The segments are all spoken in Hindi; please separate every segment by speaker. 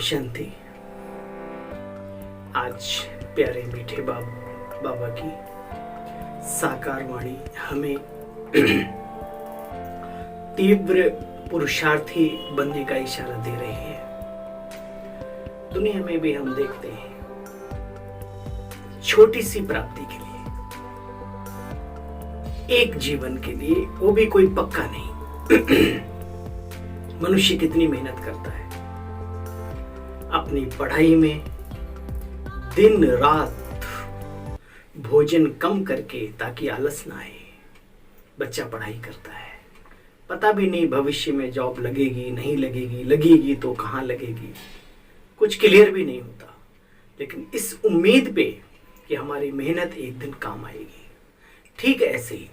Speaker 1: शांति। आज प्यारे मीठे बाबा की साकार वाणी हमें तीव्र पुरुषार्थी बनने का इशारा दे रही है। दुनिया में भी हम देखते हैं छोटी सी प्राप्ति के लिए, एक जीवन के लिए, वो भी कोई पक्का नहीं। मनुष्य कितनी मेहनत करता है अपनी पढ़ाई में, दिन रात भोजन कम करके ताकि आलस ना आए। बच्चा पढ़ाई करता है, पता भी नहीं भविष्य में जॉब लगेगी नहीं लगेगी, लगेगी तो कहाँ लगेगी, कुछ क्लियर भी नहीं होता, लेकिन इस उम्मीद पे कि हमारी मेहनत एक दिन काम आएगी। ठीक ऐसे ही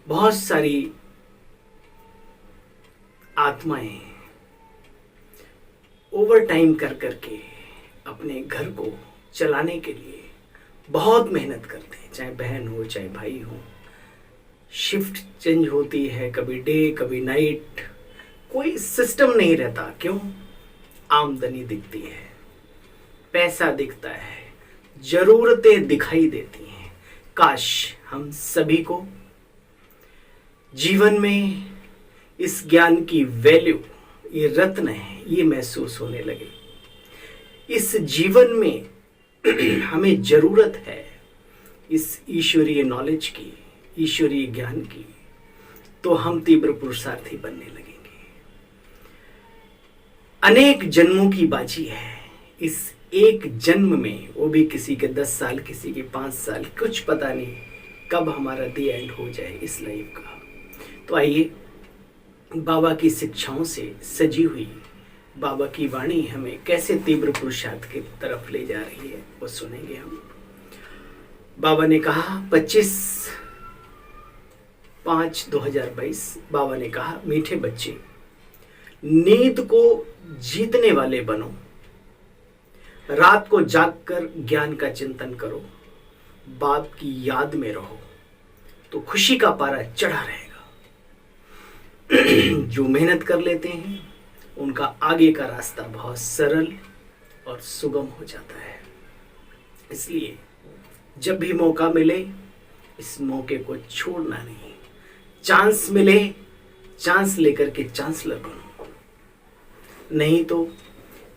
Speaker 1: बहुत सारी आत्माएं ओवर टाइम कर करके अपने घर को चलाने के लिए बहुत मेहनत करते हैं, चाहे बहन हो चाहे भाई हो। शिफ्ट चेंज होती है, कभी डे कभी नाइट, कोई सिस्टम नहीं रहता। क्यों? आमदनी दिखती है, पैसा दिखता है, जरूरतें दिखाई देती हैं। काश हम सभी को जीवन में इस ज्ञान की वैल्यू, ये रत्न है, ये महसूस होने लगे। इस जीवन में हमें जरूरत है इस ईश्वरीय नॉलेज की, ईश्वरीय ज्ञान की, तो हम तीव्र पुरुषार्थी बनने लगेंगे। अनेक जन्मों की बाजी है। इस एक जन्म में, वो भी किसी के 10 साल, किसी के 5 साल, कुछ पता नहीं कब हमारा दी एंड हो जाए इस लाइफ का। तो आइए बाबा की शिक्षाओं से सजी हुई बाबा की वाणी हमें कैसे तीव्र पुरुषार्थ की तरफ ले जा रही है, वो सुनेंगे हम। बाबा ने कहा 25/5/2022, बाबा ने कहा, मीठे बच्चे, नींद को जीतने वाले बनो, रात को जागकर ज्ञान का चिंतन करो, बाप की याद में रहो, तो खुशी का पारा चढ़ा रहेगा। जो मेहनत कर लेते हैं उनका आगे का रास्ता बहुत सरल और सुगम हो जाता है। इसलिए जब भी मौका मिले, इस मौके को छोड़ना नहीं। चांस मिले, चांस लेकर के चांसलर बनो, नहीं तो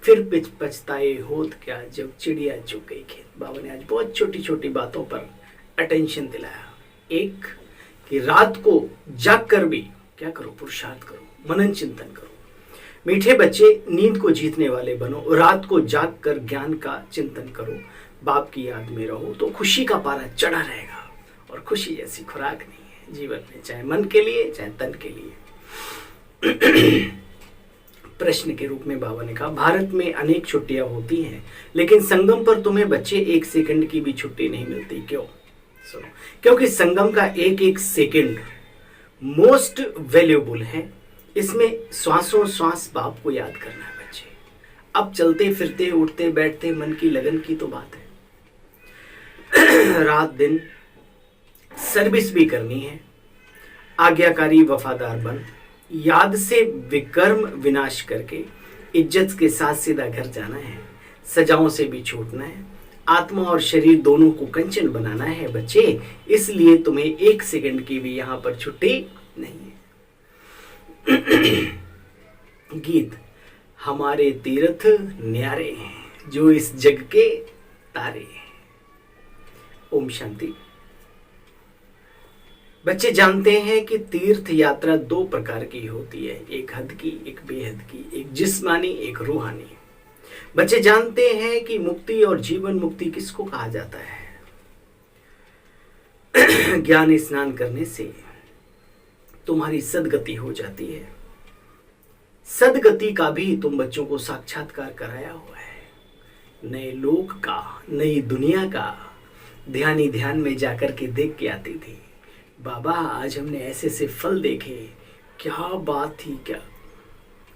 Speaker 1: फिर पछताए होत क्या जब चिड़िया चुग गई खेत। बाबा ने आज बहुत छोटी छोटी बातों पर अटेंशन दिलाया। एक कि रात को जाग कर भी क्या करो, पुरुषार्थ करो, मनन चिंतन करो। मीठे बच्चे, नींद को जीतने वाले बनो, रात को जाग कर ज्ञान का चिंतन करो, बाप की याद में रहो, तो खुशी का पारा चढ़ा रहेगा। और खुशी जैसी खुराक नहीं है जीवन में, चाहे मन के लिए चाहे तन के लिए। प्रश्न के रूप में बाबा ने कहा, भारत में अनेक छुट्टियां होती हैं, लेकिन संगम पर तुम्हें बच्चे 1 सेकंड की भी छुट्टी नहीं मिलती। क्यों? सुनो, क्योंकि संगम का एक एक सेकंड मोस्ट वैल्यूएबल है। इसमें श्वासों श्वास बाप को याद करना है बच्चे। अब चलते फिरते उठते बैठते मन की लगन की तो बात है। रात दिन सर्विस भी करनी है। आज्ञाकारी वफादार बन, याद से विकर्म विनाश करके इज्जत के साथ सीधा घर जाना है। सजाओं से भी छूटना है। आत्मा और शरीर दोनों को कंचन बनाना है बच्चे। इसलिए तुम्हें 1 सेकंड की भी यहां पर छुट्टी नहीं है। गीत, हमारे तीर्थ न्यारे हैं जो इस जग के तारे हैं। ओम शांति। बच्चे जानते हैं कि तीर्थ यात्रा 2 प्रकार की होती है, एक हद की, एक बेहद की, एक जिस्मानी, एक रूहानी। बच्चे जानते हैं कि मुक्ति और जीवन मुक्ति किसको कहा जाता है। ज्ञान स्नान करने से तुम्हारी सदगति हो जाती है। सदगति का भी तुम बच्चों को साक्षात्कार कराया हुआ है। नए लोक का, नई दुनिया का ध्यान ही ध्यान में जाकर के देख के आती थी। बाबा आज हमने ऐसे से फल देखे, क्या बात थी, क्या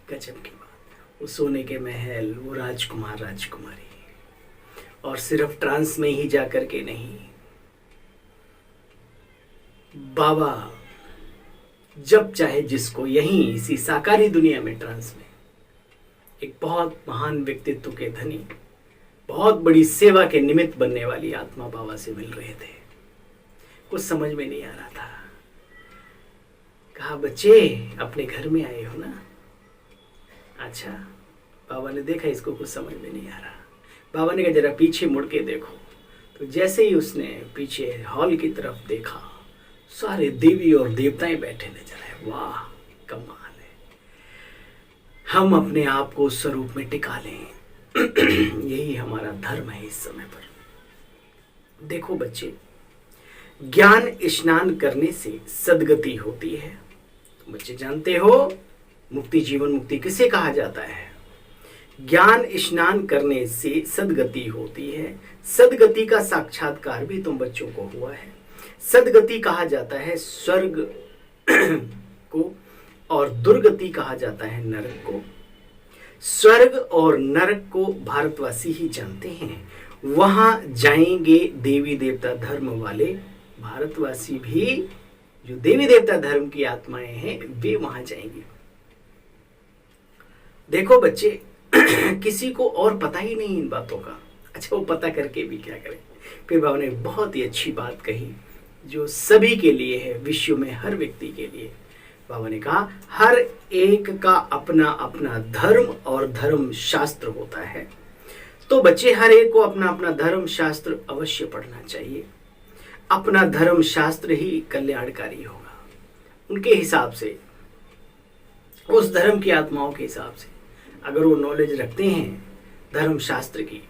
Speaker 1: गजब की बात। वो सोने के महल, वो राजकुमार राजकुमारी, और सिर्फ ट्रांस में ही जाकर के नहीं, बाबा जब चाहे जिसको यहीं इसी साकारी दुनिया में ट्रांस में एक बहुत महान व्यक्तित्व के धनी, बहुत बड़ी सेवा के निमित्त बनने वाली आत्मा बाबा से मिल रहे थे। कुछ समझ में नहीं आ रहा था। कहा, बच्चे अपने घर में आए हो ना? अच्छा। बाबा ने देखा इसको कुछ समझ में नहीं आ रहा। बाबा ने कहा, जरा पीछे मुड़ के देखो। तो जैसे ही उसने पीछे हॉल की तरफ देखा, सारे देवी और देवताएं बैठे नजर आए। वाह, कमाल है। हम अपने आप को उस स्वरूप में टिका लें। यही हमारा धर्म है इस समय पर। देखो बच्चे, ज्ञान स्नान करने से सद्गति होती है। तो बच्चे जानते हो मुक्ति, जीवन मुक्ति किसे कहा जाता है? ज्ञान स्नान करने से सद्गति होती है। सद्गति का साक्षात्कार भी तुम बच्चों को हुआ है। सद्गति कहा जाता है स्वर्ग को, और दुर्गति कहा जाता है नरक को। स्वर्ग और नरक को भारतवासी ही जानते हैं। वहां जाएंगे देवी देवता धर्म वाले भारतवासी भी, जो देवी देवता धर्म की आत्माएं हैं, वे वहां जाएंगे। देखो बच्चे, किसी को और पता ही नहीं इन बातों का। अच्छा, वो पता करके भी क्या करें? फिर बाबा ने बहुत ही अच्छी बात कही जो सभी के लिए है, विश्व में हर व्यक्ति के लिए। बाबा ने कहा, हर एक का अपना अपना धर्म और धर्म शास्त्र होता है। तो बच्चे, हर एक को अपना अपना धर्म शास्त्र अवश्य पढ़ना चाहिए। अपना धर्म शास्त्र ही कल्याणकारी होगा उनके हिसाब से, उस धर्म की आत्माओं के हिसाब से। अगर वो नॉलेज रखते हैं धर्म शास्त्र की,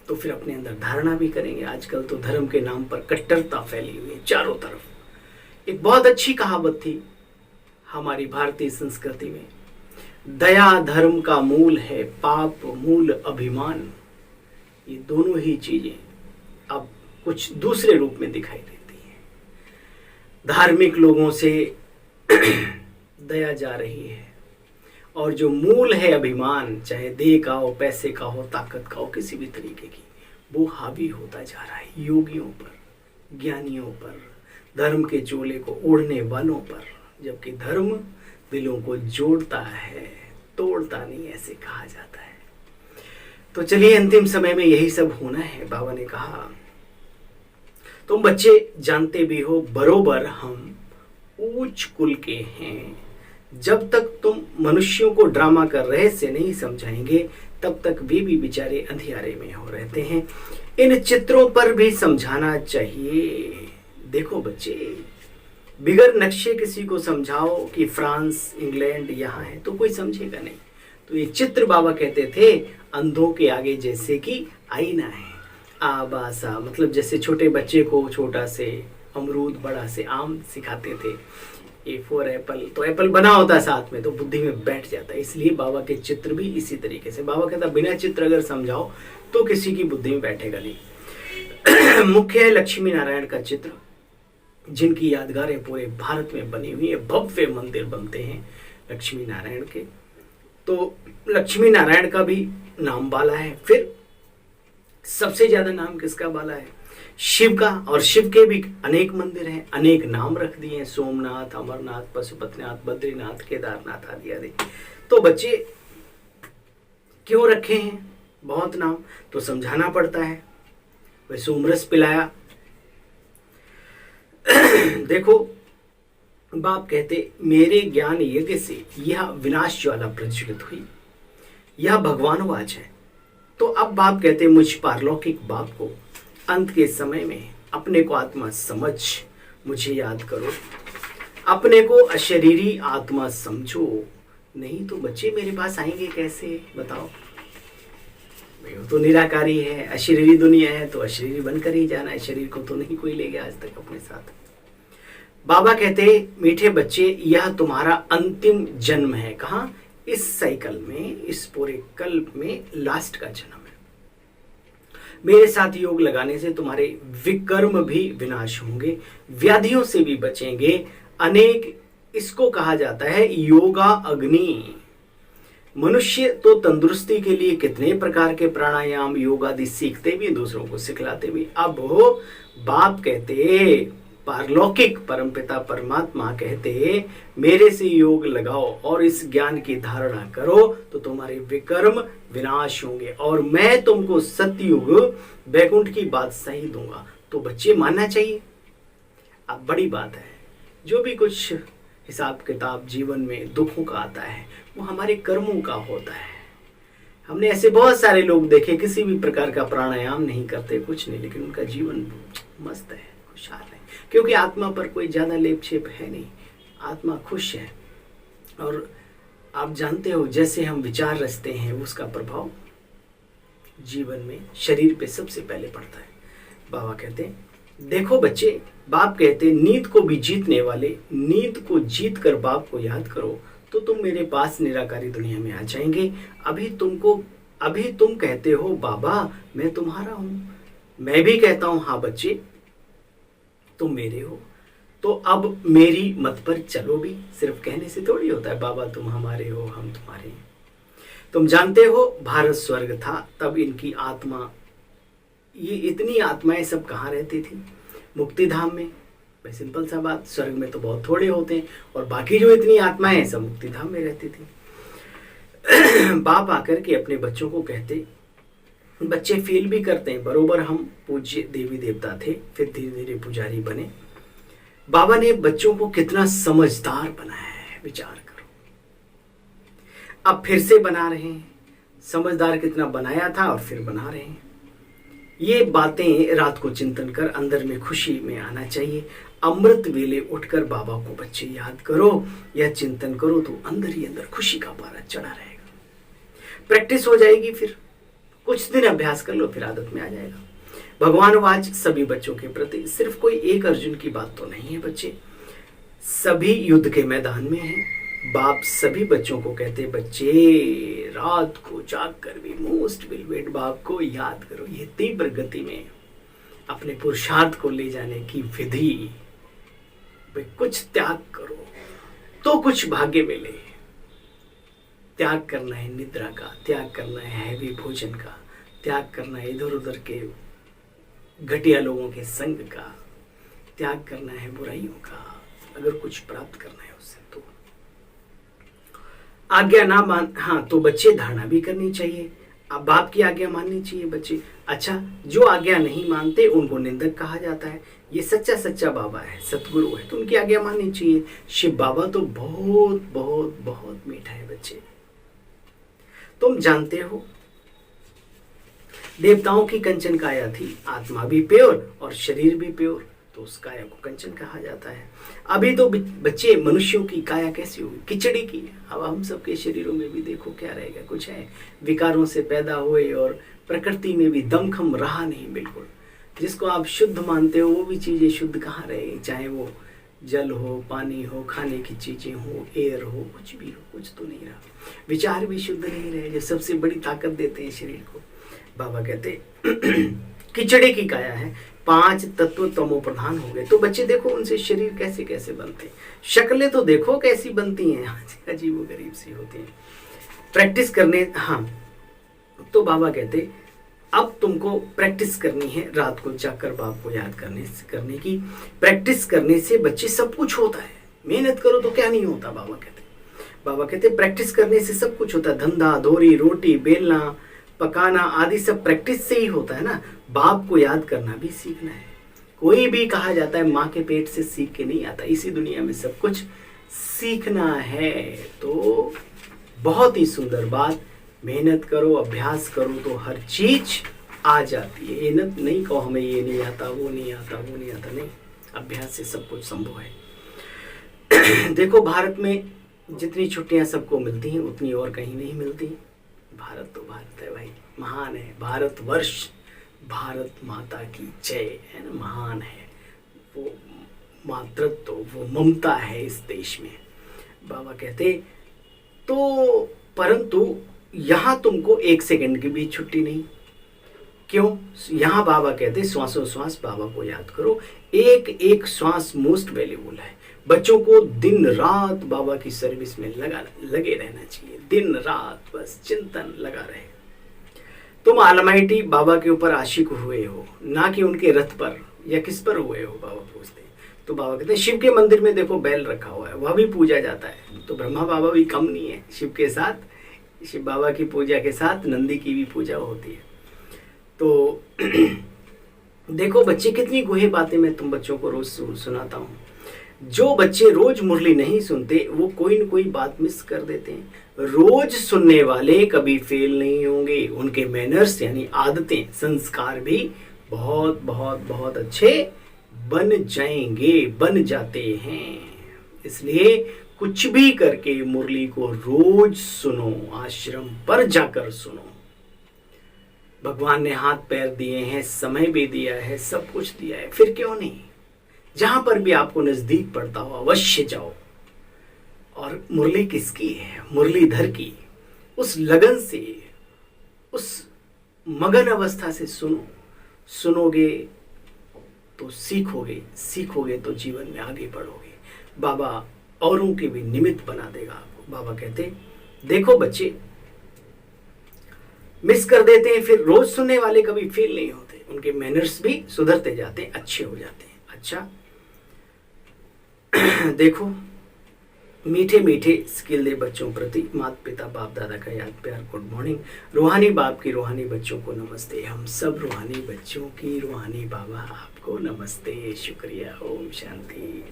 Speaker 1: तो फिर अपने अंदर धारणा भी करेंगे। आजकल तो धर्म के नाम पर कट्टरता फैली हुई है चारों तरफ। एक बहुत अच्छी कहावत थी हमारी भारतीय संस्कृति में, दया धर्म का मूल है, पाप मूल अभिमान। ये दोनों ही चीजें अब कुछ दूसरे रूप में दिखाई देती हैं। धार्मिक लोगों से दया जा रही है, और जो मूल है अभिमान, चाहे देह का हो, पैसे का हो, ताकत का हो, किसी भी तरीके की, वो हावी होता जा रहा है योगियों पर, ज्ञानियों पर, धर्म के चोले को ओढ़ने वालों पर। जबकि धर्म दिलों को जोड़ता है, तोड़ता नहीं, ऐसे कहा जाता है। तो चलिए, अंतिम समय में यही सब होना है। बाबा ने कहा, तुम बच्चे जानते भी हो बरोबर हम ऊंच कुल के हैं। जब तक तुम मनुष्यों को ड्रामा का रहस्य नहीं समझाएंगे, तब तक वे भी बेचारे अंधियारे में हो रहते हैं। इन चित्रों पर भी समझाना चाहिए। देखो बच्चे, बिगर नक्शे किसी को समझाओ कि फ्रांस, इंग्लैंड यहाँ है, तो कोई समझेगा नहीं। तो ये चित्र बाबा कहते थे अंधों के आगे जैसे कि आईना है। आबासा मतलब जैसे छोटे बच्चे को छोटा से अमरूद, बड़ा से आम सिखाते थे। ए फॉर एप्पल, तो एप्पल बना होता है साथ में, तो बुद्धि में बैठ जाता है। इसलिए बाबा के चित्र भी इसी तरीके से। बाबा कहता बिना चित्र अगर समझाओ तो किसी की बुद्धि में बैठेगा नहीं। मुख्य है लक्ष्मी नारायण का चित्र, जिनकी यादगारें पूरे भारत में बनी हुई है। भव्य मंदिर बनते हैं लक्ष्मी नारायण के। तो लक्ष्मी नारायण का भी नाम बाला है। फिर सबसे ज्यादा नाम किसका बाला है? शिव का। और शिव के भी अनेक मंदिर हैं, अनेक नाम रख दिए हैं, सोमनाथ, अमरनाथ, पशुपतिनाथ, बद्रीनाथ, केदारनाथ आदि आदि। तो बच्चे क्यों रखे हैं बहुत नाम? तो समझाना पड़ता है। वैसे उमरस पिलाया। देखो, बाप कहते मेरे ज्ञान यज्ञ से यह विनाश ज्वाला प्रज्वलित हुई, यह भगवान वाच है। तो अब बाप कहते मुझ पारलौकिक बाप को अंत के समय में अपने को आत्मा समझ मुझे याद करो, अपने को अशरीरी आत्मा समझो। नहीं तो बच्चे मेरे पास आएंगे कैसे बताओ? वो तो निराकारी है, अशरीरी दुनिया है, तो अशरीरी बनकर ही जाना है। शरीर को तो नहीं कोई ले गया आज तक अपने साथ। बाबा कहते मीठे बच्चे, यह तुम्हारा अंतिम जन्म है। कहाँ? इस साइकिल में, इस पूरे कल्प में लास्ट का जन्म है। मेरे साथ योग लगाने से तुम्हारे विकर्म भी विनाश होंगे, व्याधियों से भी बचेंगे। अनेक, इसको कहा जाता है योगा अग्नि। मनुष्य तो तंदुरुस्ती के लिए कितने प्रकार के प्राणायाम, योग आदि सीखते भी, दूसरों को सिखलाते भी। अब बाप कहते पारलौकिक परमपिता परमात्मा कहते, मेरे से योग लगाओ और इस ज्ञान की धारणा करो तो तुम्हारे विकर्म विनाश होंगे और मैं तुमको सतयुग वैकुंठ की बादशाही दूंगा। तो बच्चे मानना चाहिए। अब बड़ी बात है, जो भी कुछ हिसाब किताब जीवन में दुखों का आता है वो हमारे कर्मों का होता है। हमने ऐसे बहुत सारे लोग देखे, किसी भी प्रकार का प्राणायाम नहीं करते, कुछ नहीं, लेकिन उनका जीवन मस्त है, खुशहाल है, क्योंकि आत्मा पर कोई ज्यादा लेप छेप है नहीं, आत्मा खुश है। और आप जानते हो, जैसे हम विचार रचते हैं उसका प्रभाव जीवन में शरीर पे सबसे पहले पड़ता है। बाबा कहते हैं, देखो बच्चे, बाप कहते नींद को भी जीतने वाले, नींद को जीत कर बाप को याद करो तो तुम मेरे पास निराकारी दुनिया में आ जाएंगे। अभी तुम कहते हो बाबा मैं तुम्हारा हूं, मैं भी कहता हूं हाँ बच्चे तुम मेरे हो, तो अब मेरी मत पर चलो भी। सिर्फ कहने से थोड़ी होता है बाबा तुम हमारे हो हम तुम्हारे हैं। तुम जानते हो भारत स्वर्ग था, तब इनकी आत्मा, ये इतनी आत्माएं सब कहाँ रहती थी? मुक्ति धाम में। भाई सिंपल सा बात, स्वर्ग में तो बहुत थोड़े होते हैं और बाकी जो इतनी आत्माएं हैं सब मुक्ति धाम में रहती थी। बाप आकर के अपने बच्चों को कहते, बच्चे फील भी करते हैं बरोबर हम पूज्य देवी देवता थे, फिर धीरे धीरे पुजारी बने। बाबा ने बच्चों को कितना समझदार बनाया है, विचार करो। अब फिर से बना रहे हैं, समझदार कितना बनाया था और फिर बना रहे हैं। ये बातें रात को चिंतन कर अंदर में खुशी में आना चाहिए। अमृत वेले उठकर बाबा को बच्चे याद करो या चिंतन करो तो अंदर ही अंदर खुशी का पारा चढ़ा रहेगा। प्रैक्टिस हो जाएगी, फिर कुछ दिन अभ्यास कर लो, फिर आदत में आ जाएगा। भगवान वाच सभी बच्चों के प्रति, सिर्फ कोई एक अर्जुन की बात तो नहीं है बच्चे, सभी युद्ध के मैदान में हैं। बाप सभी बच्चों को कहते, बच्चे रात को जाग कर भी मोस्ट वेलवेट बाप को याद करो। ये तीव्र गति में अपने पुरुषार्थ को ले जाने की विधि, कुछ त्याग करो तो कुछ भाग्य मिले। त्याग करना है निद्रा का, त्याग करना है हैवी भोजन का, त्याग करना है इधर उधर के घटिया लोगों के संग का, त्याग करना है बुराइयों का, अगर कुछ प्राप्त करना है उससे तो। आज्ञा ना मान, हाँ तो बच्चे धारणा भी करनी चाहिए, अब बाप की आज्ञा माननी चाहिए बच्चे। अच्छा, जो आज्ञा नहीं मानते उनको निंदक कहा जाता है। ये सच्चा बाबा है, सतगुरु है, तो उनकी आज्ञा माननी चाहिए। शिव बाबा तो बहुत बहुत बहुत मीठा है बच्चे। तुम जानते हो देवताओं की कंचन काया थी, आत्मा भी प्योर और शरीर भी प्योर, तो उस काया को कंचन कहा जाता है। अभी तो बच्चे मनुष्यों की काया कैसी होगी? किचड़ी की। अब हम सबके शरीरों में भी देखो क्या रहेगा, कुछ है विकारों से पैदा हुए और प्रकृति में भी दमखम रहा नहीं बिल्कुल। जिसको आप शुद्ध मानते हो वो भी चीजें शुद्ध कहाँ रहेगी, चाहे वो जल हो, पानी हो, खाने की चीजें हो, एयर हो, कुछ भी हो, कुछ तो नहीं रहा। विचार भी शुद्ध नहीं रहे जो सबसे बड़ी ताकत देते हैं शरीर को। बाबा कहते किचड़े की काया है, 5 तत्व तमो प्रधान हो गए। तो बच्चे देखो उनसे शरीर कैसे कैसे बनते हैं, शक्लें तो देखो कैसी बनती हैं, अजीब गरीब सी होती हैं। प्रैक्टिस करने, हाँ तो बाबा कहते अब तुमको प्रैक्टिस करनी है, रात को जाकर बाप को याद करने की। प्रैक्टिस करने से बच्चे सब कुछ होता है, मेहनत करो तो क्या नहीं होता। बाबा कहते प्रैक्टिस करने से सब कुछ होता है। धंधा, धोरी, रोटी बेलना, पकाना आदि सब प्रैक्टिस से ही होता है ना। बाप को याद करना भी सीखना है। कोई भी कहा जाता है माँ के पेट से सीख के नहीं आता, इसी दुनिया में सब कुछ सीखना है। तो बहुत ही सुंदर बात, मेहनत करो, अभ्यास करो तो हर चीज आ जाती है। ये नहीं कहो हमें ये नहीं आता, वो नहीं आता, वो नहीं आता, नहीं, अभ्यास से सब कुछ संभव है। देखो भारत में जितनी छुट्टियां सबको मिलती हैं उतनी और कहीं नहीं मिलती। भारत तो भारत है भाई, महान है भारतवर्ष, भारत माता की जय है ना, महान है वो मातृत्व, वो ममता है इस देश में। बाबा कहते तो परंतु यहाँ तुमको 1 सेकंड की भी छुट्टी नहीं। क्यों? यहाँ बाबा कहते श्वासों श्वास बाबा को याद करो, एक एक श्वास मोस्ट वैल्यूबल है। बच्चों को दिन रात बाबा की सर्विस में लगे रहना चाहिए, दिन रात बस चिंतन लगा रहे। तुम आलमाइटी बाबा के ऊपर आशिक हुए हो, ना कि उनके रथ पर या किस पर हुए हो, बाबा पूछते। तो बाबा कहते हैं शिव के मंदिर में देखो बैल रखा हुआ है, वह भी पूजा जाता है। तो ब्रह्मा बाबा भी कम नहीं है शिव के साथ, शिव बाबा की पूजा के साथ नंदी की भी पूजा होती है। तो देखो बच्चे, कितनी गुहे बातें मैं तुम बच्चों को रोज सुनाता हूँ। जो बच्चे रोज मुरली नहीं सुनते वो कोई न कोई बात मिस कर देते हैं। रोज सुनने वाले कभी फेल नहीं होंगे, उनके मैनर्स यानी आदतें, संस्कार भी बहुत बहुत बहुत अच्छे बन जाएंगे, बन जाते हैं। इसलिए कुछ भी करके मुरली को रोज सुनो, आश्रम पर जाकर सुनो। भगवान ने हाथ पैर दिए हैं, समय भी दिया है, सब कुछ दिया है, फिर क्यों नहीं? जहां पर भी आपको नजदीक पड़ता हो अवश्य जाओ। और मुरली किसकी है? मुरलीधर की। उस लगन से, उस मगन अवस्था से सुनो। सुनोगे तो सीखोगे, सीखोगे तो जीवन में आगे बढ़ोगे। बाबा औरों के भी निमित्त बना देगा आपको। बाबा कहते देखो बच्चे, मिस कर देते हैं, फिर रोज सुनने वाले कभी फेल नहीं होते, उनके मैनर्स भी सुधरते जाते हैं, अच्छे हो जाते हैं। अच्छा देखो, मीठे मीठे स्किल दे बच्चों प्रति माता पिता बाप दादा का याद प्यार, गुड मॉर्निंग। रूहानी बाप की रूहानी बच्चों को नमस्ते। हम सब रूहानी बच्चों की रूहानी बाबा आपको नमस्ते, शुक्रिया, ओम शांति।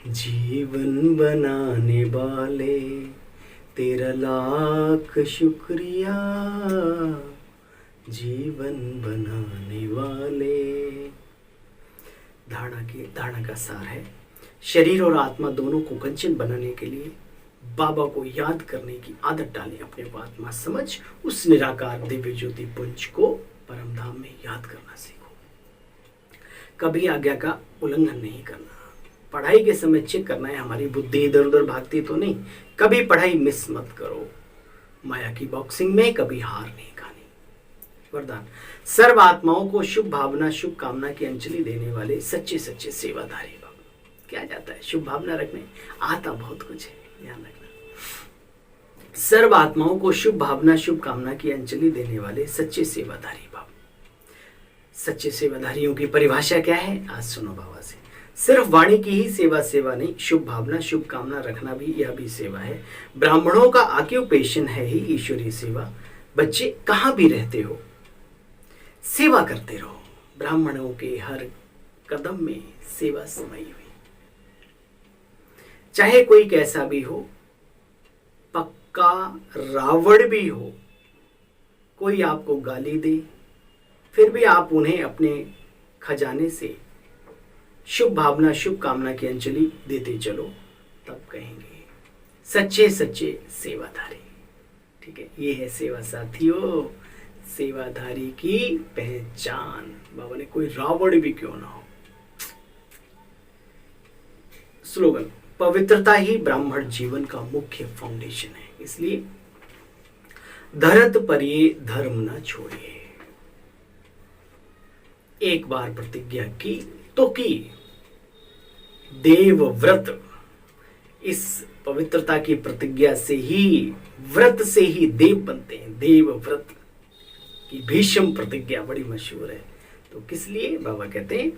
Speaker 1: जीवन बनाने वाले तेरा लाख शुक्रिया, जीवन बनाने वाले। धारणा का सार है, शरीर और आत्मा दोनों को कंचन बनाने के लिए बाबा को याद करने की आदत डालें। अपने को आत्मा समझ उस निराकार दिव्य ज्योति पुंज को परम धाम में याद करना सीखो। कभी आज्ञा का उल्लंघन नहीं करना। पढ़ाई के समय चेक करना है हमारी बुद्धि इधर उधर भागती तो नहीं। कभी पढ़ाई मिस मत करो। माया की बॉक्सिंग में कभी हार नहीं खानी। वरदान, सर्व आत्माओं को शुभ भावना शुभ कामना की अंजलि देने वाले सच्चे सच्चे सेवाधारी बाबा। क्या जाता है शुभ भावना रखने, आता बहुत कुछ है, ध्यान रखना। सर्व आत्माओं को शुभ भावना शुभ कामना की अंजलि देने वाले सच्चे सेवाधारी बाबा। सच्चे सेवाधारियों की परिभाषा क्या है, आज सुनो बाबा से। सिर्फ वाणी की ही सेवा नहीं, शुभ भावना शुभ कामना रखना भी, यह भी सेवा है। ब्राह्मणों का ऑक्यूपेशन है ही ईश्वरीय सेवा। बच्चे कहां भी रहते हो सेवा करते रहो। ब्राह्मणों के हर कदम में सेवा समाई हुई। चाहे कोई कैसा भी हो, पक्का रावण भी हो, कोई आपको गाली दे, फिर भी आप उन्हें अपने खजाने से शुभ भावना शुभ कामना की अंजलि देते चलो, तब कहेंगे सच्चे सच्चे सेवाधारी। ठीक है, ये है सेवा साथियों, सेवाधारी की पहचान। बाबा ने कोई रावण भी क्यों ना हो। स्लोगन, पवित्रता ही ब्राह्मण जीवन का मुख्य फाउंडेशन है, इसलिए धरत पर ये धर्म न छोड़िए। एक बार प्रतिज्ञा की तो की। देव व्रत, इस पवित्रता की प्रतिज्ञा से ही, व्रत से ही देव बनते हैं। देव व्रत की भीष्म प्रतिज्ञा बड़ी मशहूर है। तो किस लिए बाबा कहते हैं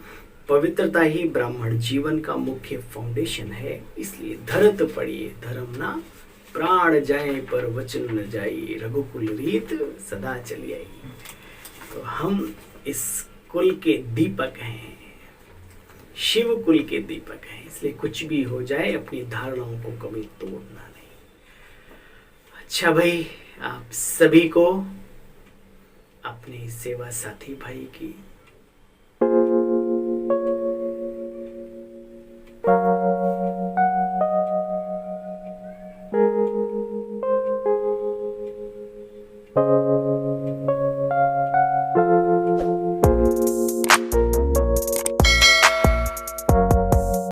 Speaker 1: पवित्रता ही ब्राह्मण जीवन का मुख्य फाउंडेशन है, इसलिए धरत पड़िए धर्म ना, प्राण जाए पर वचन न जाए, रघुकुल रीत सदा चली आई। तो हम इस कुल के दीपक हैं, शिव कुल के दीपक हैं, इसलिए कुछ भी हो जाए अपनी धारणाओं को कभी तोड़ना नहीं। अच्छा भाई, आप सभी को अपने सेवा साथी भाई की